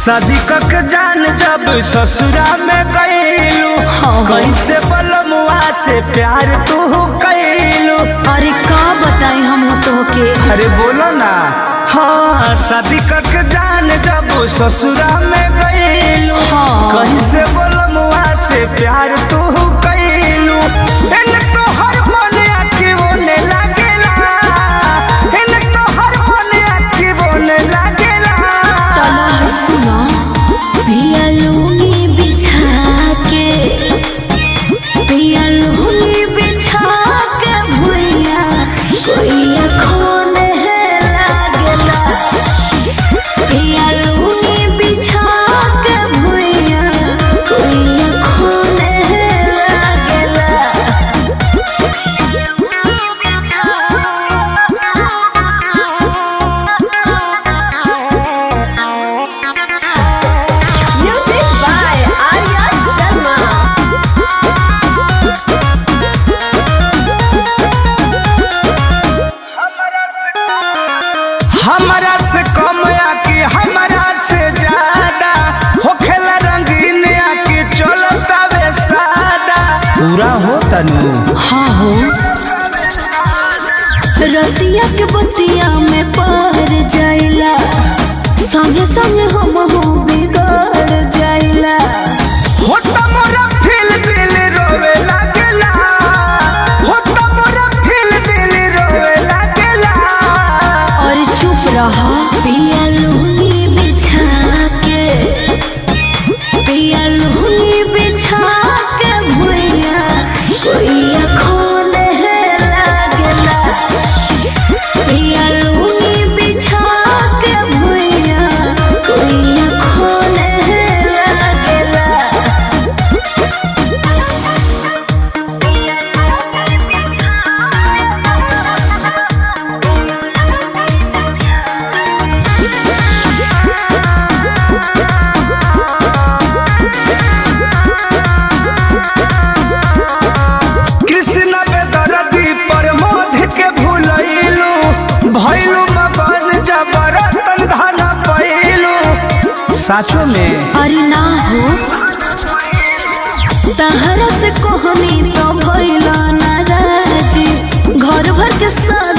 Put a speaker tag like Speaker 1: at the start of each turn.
Speaker 1: शादी कक जान जब ससुरा में गईलू कैसे बलमुआ से प्यार तू कैलू।
Speaker 2: अरे का बताई हम तो के।
Speaker 1: अरे बोलो ना। हाँ शादी कक जान जब ससुरा में गईलू कैसे बलमुआ से प्यार तू कैलू। तो हर मन आखी बोने लागेला, तो हर मन आखी बोने लागेला।
Speaker 2: पिया लूंगी बिछा के, पिया लूंगी बिछा के भुइया कोई अखोन है लागेला। पिया लूंगी बिछा के भुइया कोई अखोन है लागेला। Music by Arya Sharma.
Speaker 1: हमरा से कम आके हमरा से ज्यादा होखेला रंगीन आके चलता वे सादा। पूरा हो तनु।
Speaker 2: हाँ हो रतिया के बतिया में पार जाइला, संगे संगे हम हो बिगड़ जाइला।
Speaker 1: होता मोरा फील दिल रोवे लागेला, होता मोरा फील दिल रोवे लागेला।
Speaker 2: और चुप रहा। पिया लूंगी बिछा के, पिया लूंगी बिछा के भुइया कोई अखोन है लागेला। पिया लूंगी बिछा के भुइया कोई अखोन है लागेला।
Speaker 1: कृष्ण बेदर्दी पर मोध के भूलैलू, भैलू मगन जबरतन धन पैलू। साचो में
Speaker 2: अरे ना हो तहरा से कोहनी तो भइला नाराजी, घर भर के साथ